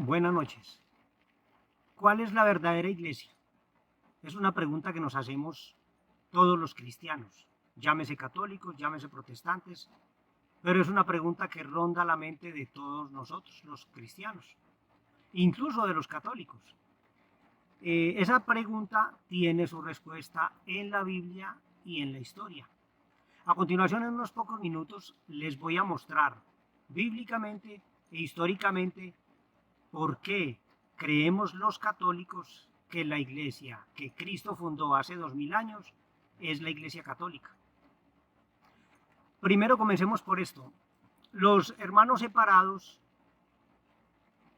Buenas noches. ¿Cuál es la verdadera iglesia? Es una pregunta que nos hacemos todos los cristianos, llámese católicos, llámese protestantes, pero es una pregunta que ronda la mente de todos nosotros, los cristianos, incluso de los católicos. Esa pregunta tiene su respuesta en la Biblia y en la historia. A continuación, en unos pocos minutos, les voy a mostrar bíblicamente e históricamente por qué creemos los católicos que la iglesia que Cristo fundó hace 2000 años es la iglesia católica. Primero comencemos por esto. Los hermanos separados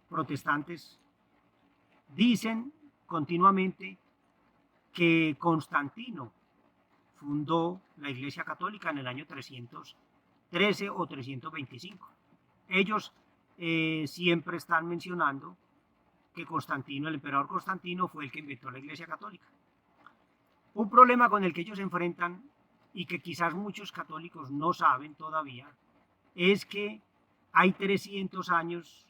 protestantes dicen continuamente que Constantino fundó la iglesia católica en el año 313 o 325. Ellos siempre están mencionando que Constantino, el emperador Constantino, fue el que inventó la iglesia católica. Un problema con el que ellos se enfrentan y que quizás muchos católicos no saben todavía es que hay 300 años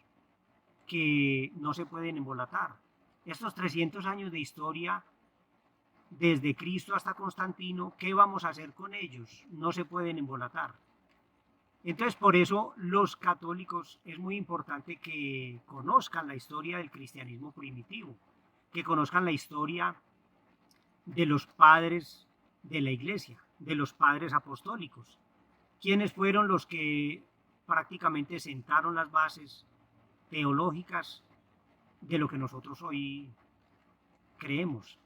que no se pueden embolatar. Estos 300 años de historia, desde Cristo hasta Constantino, ¿qué vamos a hacer con ellos? No se pueden embolatar. Entonces, por eso los católicos es muy importante que conozcan la historia del cristianismo primitivo, que conozcan la historia de los padres de la iglesia, de los padres apostólicos, quienes fueron los que prácticamente sentaron las bases teológicas de lo que nosotros hoy creemos.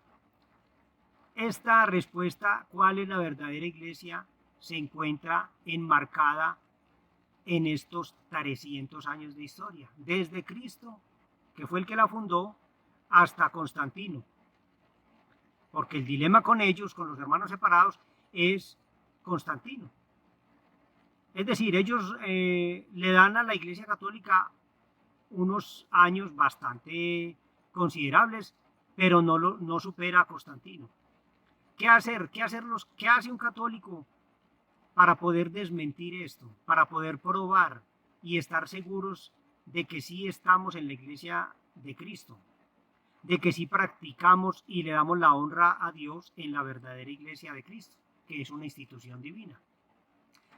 Esta respuesta, ¿cuál es la verdadera iglesia?, se encuentra enmarcada en estos 300 años de historia, desde Cristo, que fue el que la fundó, hasta Constantino. Porque el dilema con ellos, con los hermanos separados, es Constantino. Es decir, ellos le dan a la Iglesia Católica unos años bastante considerables, pero no supera a Constantino. ¿Qué hacer? ¿Qué hace un católico para poder desmentir esto, para poder probar y estar seguros de que sí estamos en la iglesia de Cristo, de que sí practicamos y le damos la honra a Dios en la verdadera iglesia de Cristo, que es una institución divina?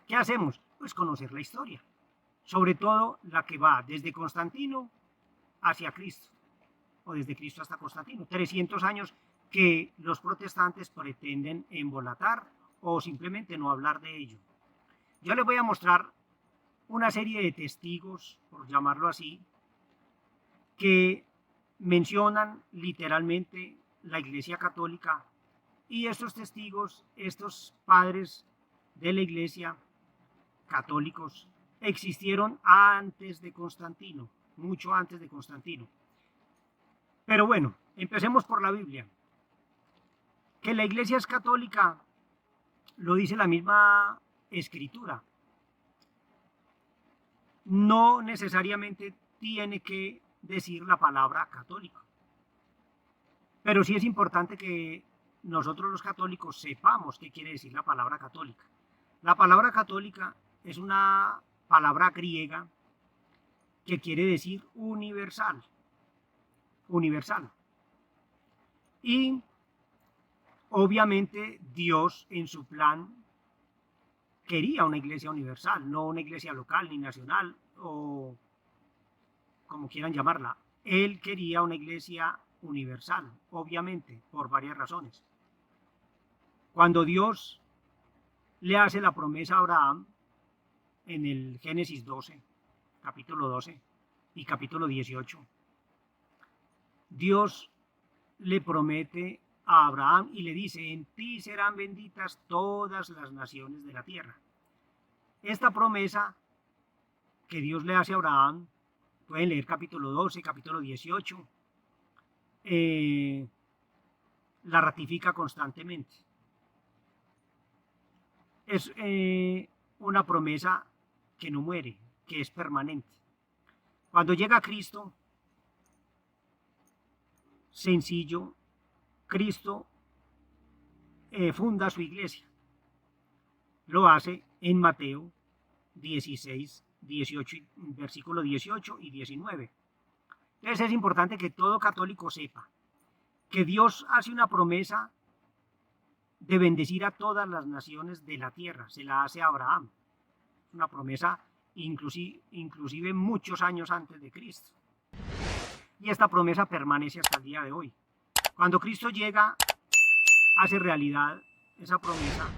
¿Qué hacemos? Pues conocer la historia, sobre todo la que va desde Constantino hacia Cristo, o desde Cristo hasta Constantino, 300 años que los protestantes pretenden embolatar o simplemente no hablar de ello. Yo les voy a mostrar una serie de testigos, por llamarlo así, que mencionan literalmente la Iglesia Católica, y estos testigos, estos padres de la Iglesia católicos, existieron antes de Constantino, mucho antes de Constantino. Pero bueno, empecemos por la Biblia. Que la Iglesia es católica lo dice la misma Escritura. No necesariamente tiene que decir la palabra católico, pero sí es importante que nosotros los católicos sepamos qué quiere decir la palabra católica. La palabra católica es una palabra griega que quiere decir universal, universal. Y obviamente Dios en su plan quería una iglesia universal, no una iglesia local ni nacional o como quieran llamarla. Él quería una iglesia universal, obviamente, por varias razones. Cuando Dios le hace la promesa a Abraham en el Génesis 12, capítulo 12 y capítulo 18, Dios le promete a Abraham y le dice: en ti serán benditas todas las naciones de la tierra. Esta promesa que Dios le hace a Abraham, pueden leer capítulo 12, capítulo 18, la ratifica constantemente. Es una promesa que no muere, que es permanente. Cuando llega Cristo, sencillo, Cristo funda su iglesia. Lo hace en Mateo 16, 18, versículo 18 y 19. Entonces es importante que todo católico sepa que Dios hace una promesa de bendecir a todas las naciones de la tierra. Se la hace a Abraham. Una promesa inclusive muchos años antes de Cristo. Y esta promesa permanece hasta el día de hoy. Cuando Cristo llega, hace realidad esa promesa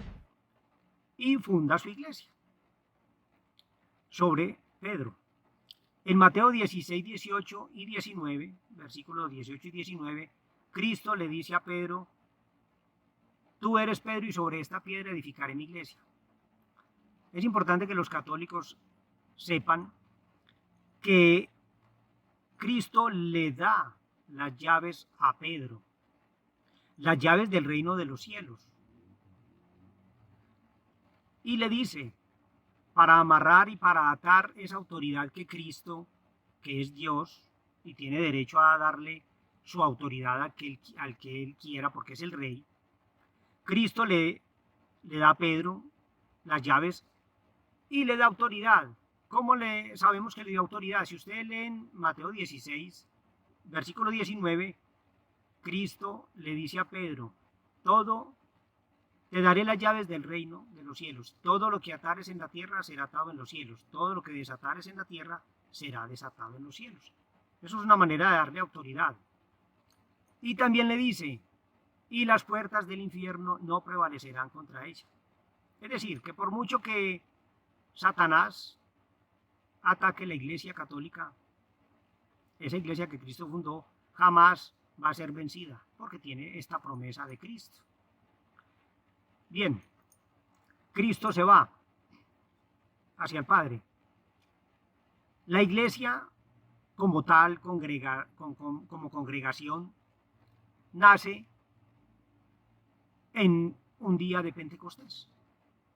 y funda su iglesia sobre Pedro. En Mateo 16, 18 y 19, versículos 18 y 19, Cristo le dice a Pedro: tú eres Pedro y sobre esta piedra edificaré mi iglesia. Es importante que los católicos sepan que Cristo le da las llaves a Pedro, las llaves del reino de los cielos. Y le dice, para amarrar y para atar esa autoridad que Cristo, que es Dios, y tiene derecho a darle su autoridad al que él quiera, porque es el rey, Cristo le da a Pedro las llaves y le da autoridad. ¿Cómo sabemos que le dio autoridad? Si ustedes leen Mateo 16, versículo 19, Cristo le dice a Pedro: te daré las llaves del reino de los cielos. Todo lo que atares en la tierra será atado en los cielos. Todo lo que desatares en la tierra será desatado en los cielos. Eso es una manera de darle autoridad. Y también le dice: y las puertas del infierno no prevalecerán contra ella. Es decir, que por mucho que Satanás ataque la iglesia católica, esa iglesia que Cristo fundó jamás va a ser vencida, porque tiene esta promesa de Cristo. Bien, Cristo se va hacia el Padre. La iglesia como tal, como congregación, nace en un día de Pentecostés.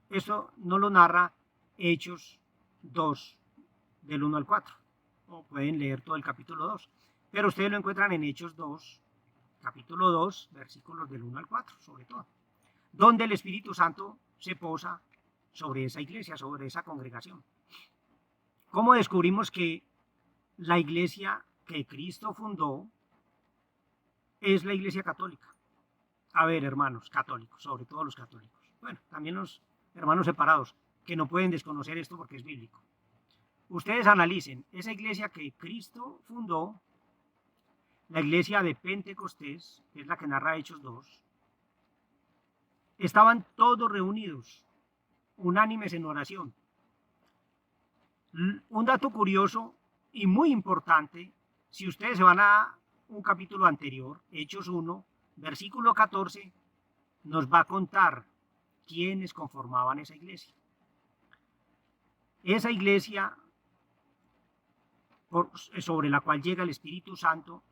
Eso no lo narra Hechos 2, del 1 al 4. O pueden leer todo el capítulo 2. Pero ustedes lo encuentran en Hechos 2, capítulo 2, versículos del 1 al 4, sobre todo. Donde el Espíritu Santo se posa sobre esa iglesia, sobre esa congregación. ¿Cómo descubrimos que la iglesia que Cristo fundó es la iglesia católica? A ver, hermanos católicos, sobre todo los católicos. Bueno, también los hermanos separados, que no pueden desconocer esto porque es bíblico. Ustedes analicen, esa iglesia que Cristo fundó, la iglesia de Pentecostés, que es la que narra Hechos 2, estaban todos reunidos, unánimes en oración. Un dato curioso y muy importante, si ustedes se van a un capítulo anterior, Hechos 1, versículo 14, nos va a contar quiénes conformaban esa iglesia. Esa iglesia sobre la cual llega el Espíritu Santo,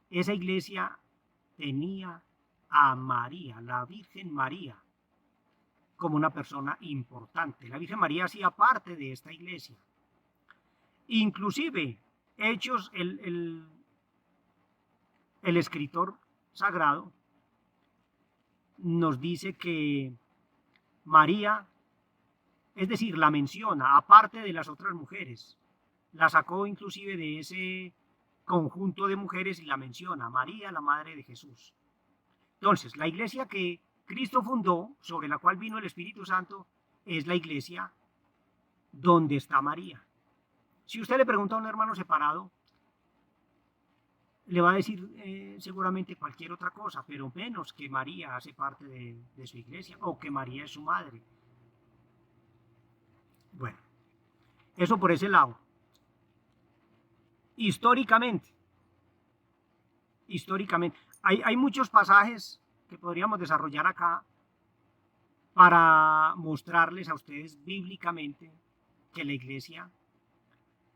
esa iglesia tenía a María, la Virgen María, como una persona importante. La Virgen María hacía parte de esta iglesia. Inclusive, Hechos, el escritor sagrado, nos dice que María, es decir, la menciona, aparte de las otras mujeres, la sacó inclusive de ese conjunto de mujeres y la menciona, María, la madre de Jesús. Entonces, la iglesia que Cristo fundó, sobre la cual vino el Espíritu Santo, es la iglesia donde está María. Si usted le pregunta a un hermano separado, le va a decir seguramente cualquier otra cosa, pero menos que María hace parte de su iglesia o que María es su madre. Bueno, eso por ese lado. Históricamente, hay muchos pasajes que podríamos desarrollar acá para mostrarles a ustedes bíblicamente que la iglesia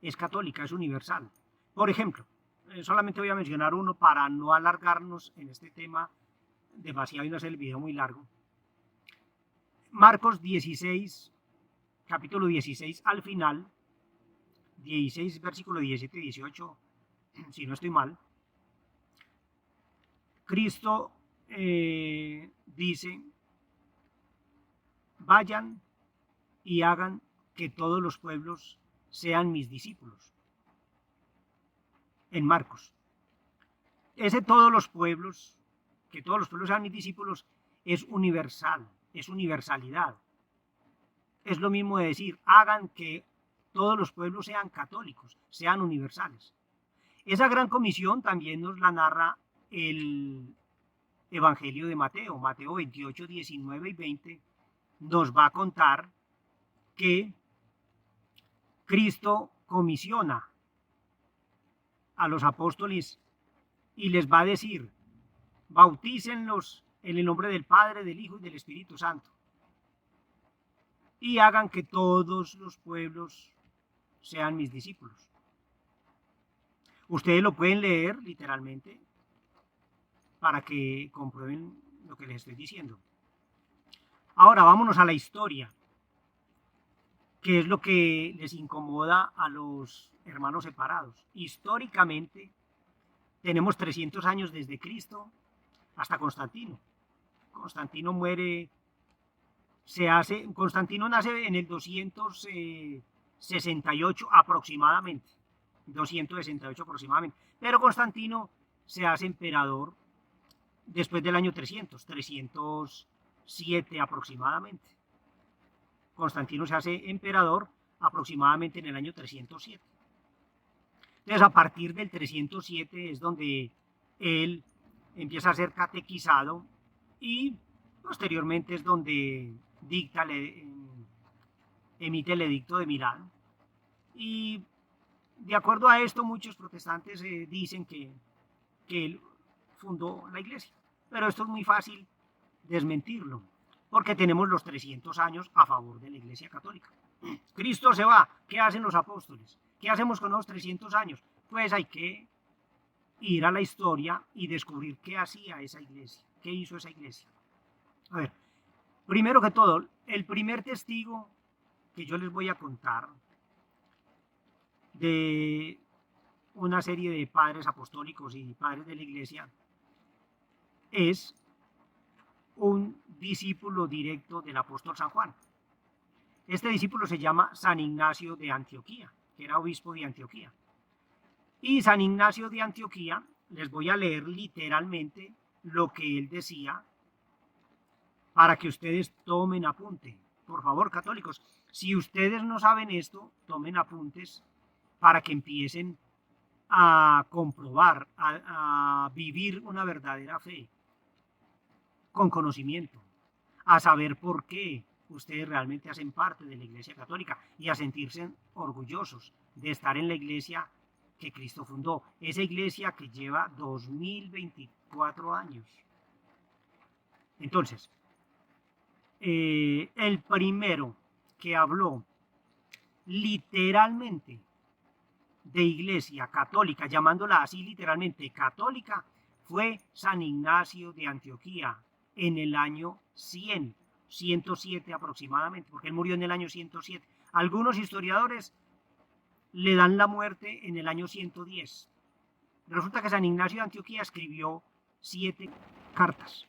es católica, es universal. Por ejemplo, solamente voy a mencionar uno para no alargarnos en este tema demasiado y no hacer el video muy largo. Marcos 16, capítulo 16, al final, 16, versículo 17 y 18, si no estoy mal, Cristo dice: vayan y hagan que todos los pueblos sean mis discípulos, en Marcos. Ese todos los pueblos, que todos los pueblos sean mis discípulos, es universal, es universalidad. Es lo mismo de decir, hagan que todos los pueblos sean católicos, sean universales. Esa gran comisión también nos la narra el Evangelio de Mateo. Mateo 28, 19 y 20 nos va a contar que Cristo comisiona a los apóstoles y les va a decir, bautícenlos en el nombre del Padre, del Hijo y del Espíritu Santo, y hagan que todos los pueblos sean mis discípulos. Ustedes lo pueden leer literalmente para que comprueben lo que les estoy diciendo. Ahora vámonos a la historia, que es lo que les incomoda a los hermanos separados. Históricamente tenemos 300 años desde Cristo hasta Constantino. Constantino muere, Constantino nace en el 268 aproximadamente, 268 aproximadamente, pero Constantino se hace emperador después del año 307 aproximadamente. Constantino se hace emperador aproximadamente en el año 307. Entonces, a partir del 307 es donde él empieza a ser catequizado y posteriormente es donde emite el edicto de Milán. Y de acuerdo a esto, muchos protestantes dicen que él fundó la iglesia. Pero esto es muy fácil desmentirlo, porque tenemos los 300 años a favor de la iglesia católica. Cristo se va, ¿qué hacen los apóstoles? ¿Qué hacemos con los 300 años? Pues hay que ir a la historia y descubrir qué hacía esa iglesia, qué hizo esa iglesia. A ver, primero que todo, el primer testigo que yo les voy a contar de una serie de padres apostólicos y padres de la iglesia es un discípulo directo del apóstol San Juan. Este discípulo se llama San Ignacio de Antioquía, que era obispo de Antioquía. Y San Ignacio de Antioquía, les voy a leer literalmente lo que él decía para que ustedes tomen apunte. Por favor, católicos, si ustedes no saben esto, tomen apuntes para que empiecen a comprobar, a vivir una verdadera fe con conocimiento, a saber por qué ustedes realmente hacen parte de la Iglesia Católica y a sentirse orgullosos de estar en la iglesia que Cristo fundó, esa iglesia que lleva 2024 años. Entonces, el primero que habló literalmente de iglesia católica, llamándola así literalmente católica, fue San Ignacio de Antioquía en el año 107 aproximadamente, porque él murió en el año 107. Algunos historiadores le dan la muerte en el año 110. Resulta que San Ignacio de Antioquía escribió 7 cartas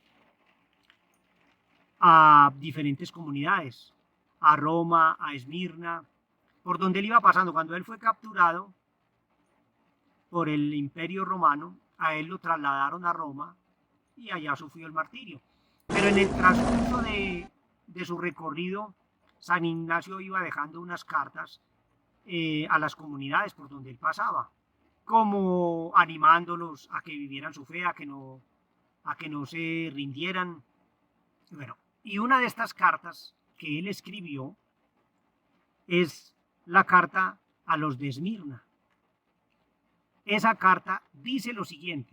a diferentes comunidades, a Roma, a Esmirna, por donde él iba pasando. Cuando él fue capturado por el Imperio Romano, a él lo trasladaron a Roma y allá sufrió el martirio. Pero en el transcurso de su recorrido, San Ignacio iba dejando unas cartas a las comunidades por donde él pasaba, como animándolos a que vivieran su fe, a que no se rindieran. Bueno, y una de estas cartas que él escribió es la carta a los de Esmirna. Esa carta dice lo siguiente,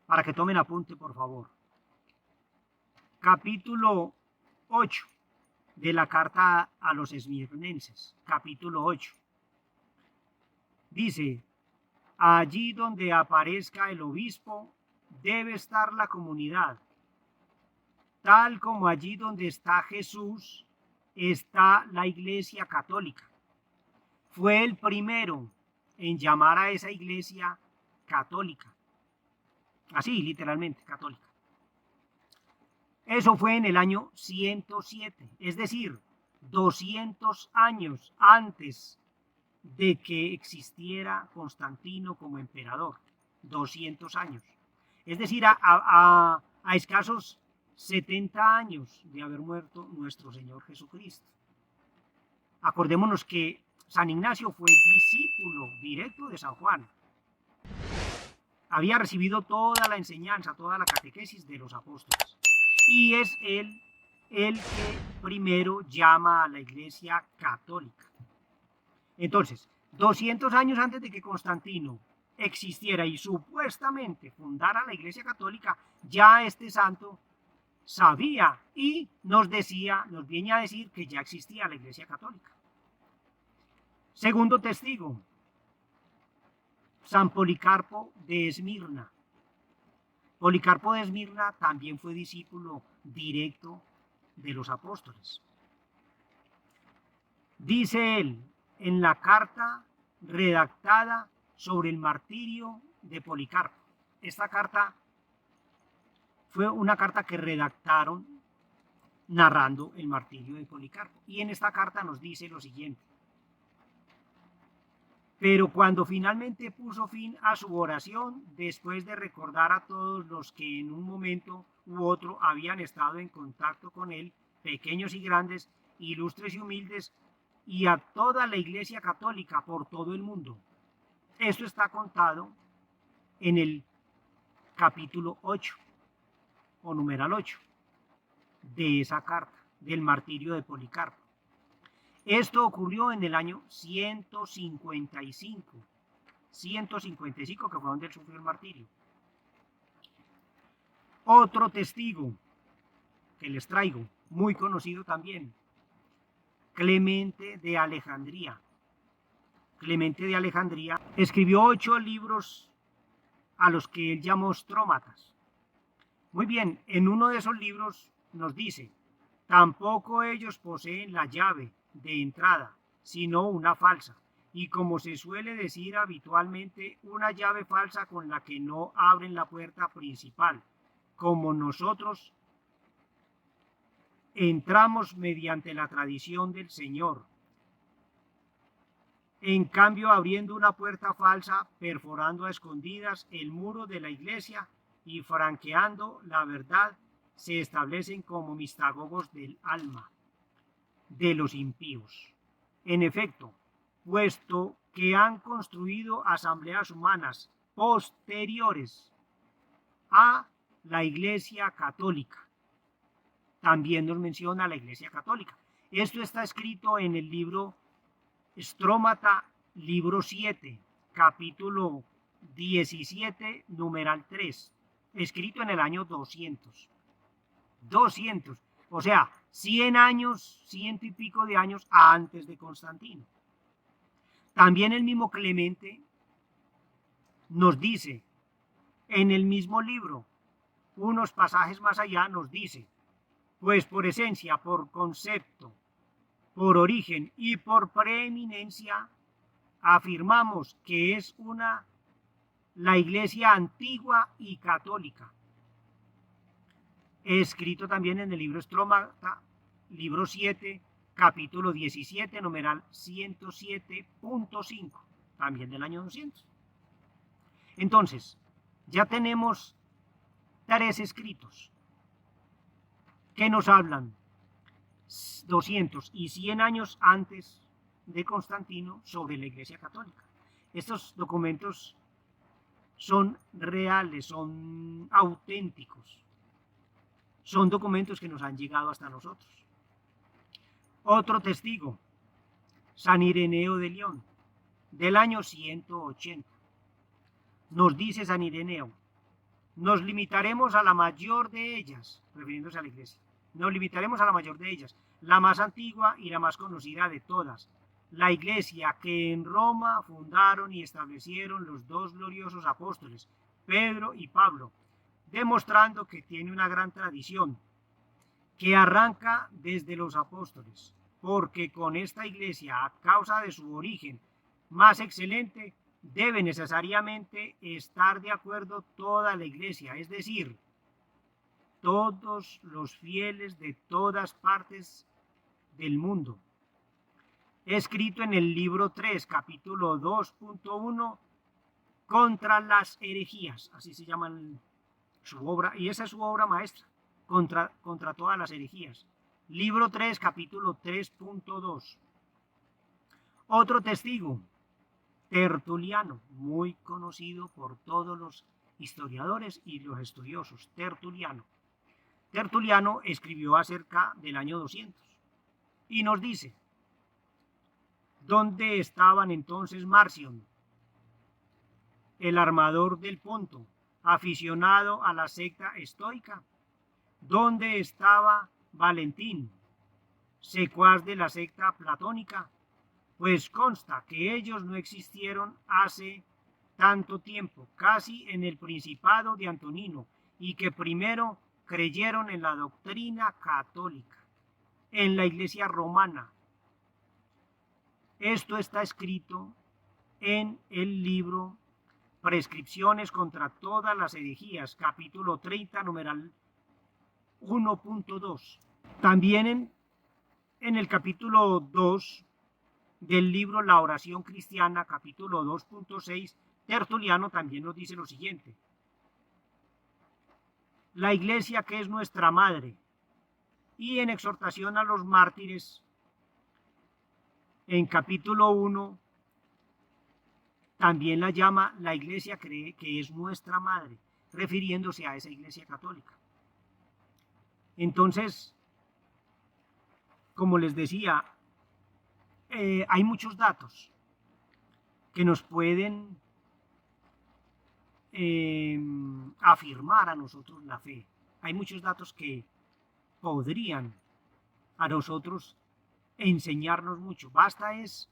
para que tomen apunte, por favor. Capítulo 8 de la carta a los esmirnenses, capítulo 8. Dice, allí donde aparezca el obispo debe estar la comunidad, tal como allí donde está Jesús está la iglesia católica. Fue el primero en llamar a esa iglesia católica, así literalmente católica. Eso fue en el año 107, es decir, 200 años antes de que existiera Constantino como emperador, 200 años. Es decir, a escasos 70 años de haber muerto nuestro Señor Jesucristo. Acordémonos que San Ignacio fue discípulo directo de San Juan. Había recibido toda la enseñanza, toda la catequesis de los apóstoles. Y es él el que primero llama a la Iglesia católica. Entonces, 200 años antes de que Constantino existiera y supuestamente fundara la Iglesia católica, ya este santo sabía y nos viene a decir que ya existía la Iglesia católica. Segundo testigo, San Policarpo de Esmirna. Policarpo de Esmirna también fue discípulo directo de los apóstoles. Dice él en la carta redactada sobre el martirio de Policarpo. Esta carta fue una carta que redactaron narrando el martirio de Policarpo. Y en esta carta nos dice lo siguiente: pero cuando finalmente puso fin a su oración, después de recordar a todos los que en un momento u otro habían estado en contacto con él, pequeños y grandes, ilustres y humildes, y a toda la Iglesia católica por todo el mundo. Esto está contado en el capítulo 8, o numeral 8, de esa carta, del martirio de Policarpo. Esto ocurrió en el año 155, que fue donde él sufrió el martirio. Otro testigo que les traigo, muy conocido también, Clemente de Alejandría. Clemente de Alejandría escribió 8 libros a los que él llamó strómatas. Muy bien, en uno de esos libros nos dice: tampoco ellos poseen la llave de entrada, sino una falsa, y como se suele decir habitualmente, una llave falsa con la que no abren la puerta principal, como nosotros entramos mediante la tradición del Señor. En cambio, abriendo una puerta falsa, perforando a escondidas el muro de la iglesia y franqueando la verdad, se establecen como mistagogos del alma de los impíos. En efecto, puesto que han construido asambleas humanas posteriores a la Iglesia católica, también nos menciona la Iglesia católica. Esto está escrito en el libro Strómata, libro 7, capítulo 17, numeral 3, escrito en el año 200. 200, o sea, 100 años, 100 y pico de años antes de Constantino. También el mismo Clemente nos dice, en el mismo libro, unos pasajes más allá nos dice: pues por esencia, por concepto, por origen y por preeminencia, afirmamos que es la iglesia antigua y católica. Escrito también en el libro Strómata, libro 7, capítulo 17, numeral 107.5, también del año 200. Entonces, ya tenemos 3 escritos que nos hablan 200 y 100 años antes de Constantino sobre la Iglesia Católica. Estos documentos son reales, son auténticos, son documentos que nos han llegado hasta nosotros. Otro testigo, San Ireneo de León, del año 180. Nos dice San Ireneo: nos limitaremos a la mayor de ellas, refiriéndose a la iglesia. Nos limitaremos a la mayor de ellas, la más antigua y la más conocida de todas, la iglesia que en Roma fundaron y establecieron los 2 gloriosos apóstoles, Pedro y Pablo, demostrando que tiene una gran tradición, que arranca desde los apóstoles, porque con esta iglesia, a causa de su origen más excelente, debe necesariamente estar de acuerdo toda la iglesia, es decir, todos los fieles de todas partes del mundo. escrito en el libro 3, capítulo 2.1, contra las herejías, así se llama su obra, y esa es su obra maestra, contra todas las herejías. Libro 3, capítulo 3.2. Otro testigo, Tertuliano, muy conocido por todos los historiadores y los estudiosos, Tertuliano. Tertuliano escribió acerca del año 200 y nos dice: ¿dónde estaban entonces Marción, el armador del Ponto, aficionado a la secta estoica? ¿Dónde estaba Valentín, secuaz de la secta platónica? Pues consta que ellos no existieron hace tanto tiempo, casi en el principado de Antonino, y que primero creyeron en la doctrina católica, en la Iglesia romana. Esto está escrito en el libro Prescripciones contra todas las herejías, capítulo 30, numeral 1.2. También en el capítulo 2 del libro La oración cristiana, capítulo 2.6, Tertuliano también nos dice lo siguiente: la Iglesia, que es nuestra madre, y en exhortación a los mártires, en capítulo 1, también la llama la Iglesia que es nuestra madre, refiriéndose a esa Iglesia católica. Entonces, como les decía, hay muchos datos que nos pueden afirmar a nosotros la fe. Hay muchos datos que podrían a nosotros enseñarnos mucho. Basta es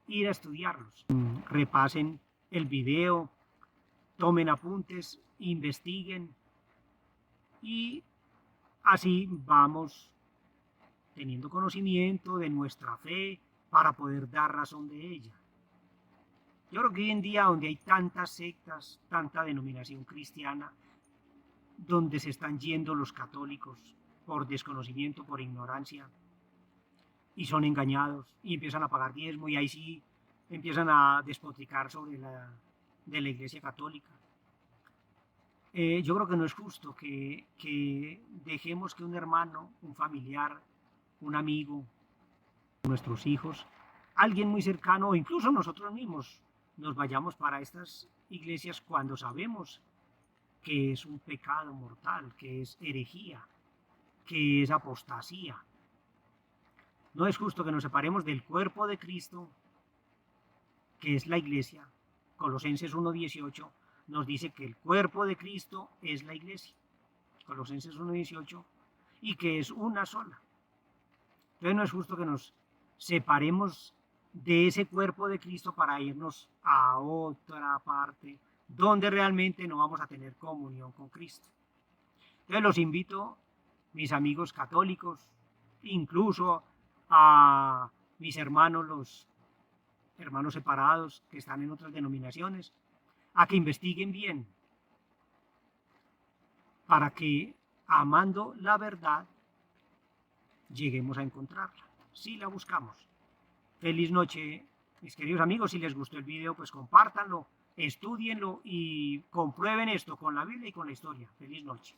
ir a estudiarlos. Repasen el video, tomen apuntes, investiguen y así vamos teniendo conocimiento de nuestra fe para poder dar razón de ella. Yo creo que hoy en día, donde hay tantas sectas, tanta denominación cristiana, donde se están yendo los católicos por desconocimiento, por ignorancia, y son engañados y empiezan a pagar diezmo, y ahí sí empiezan a despotricar sobre de la Iglesia católica. Yo creo que no es justo que dejemos que un hermano, un familiar, un amigo, nuestros hijos, alguien muy cercano o incluso nosotros mismos nos vayamos para estas iglesias cuando sabemos que es un pecado mortal, que es herejía, que es apostasía. No es justo que nos separemos del cuerpo de Cristo, que es la iglesia. Colosenses 1.18 nos dice que el cuerpo de Cristo es la iglesia. Colosenses 1.18, y que es una sola. Entonces no es justo que nos separemos de ese cuerpo de Cristo para irnos a otra parte donde realmente no vamos a tener comunión con Cristo. Entonces los invito, mis amigos católicos, incluso a mis hermanos, los hermanos separados que están en otras denominaciones, a que investiguen bien para que, amando la verdad, lleguemos a encontrarla, si la buscamos. Feliz noche, mis queridos amigos. Si les gustó el video, pues compártanlo, estudienlo y comprueben esto con la Biblia y con la historia. Feliz noche.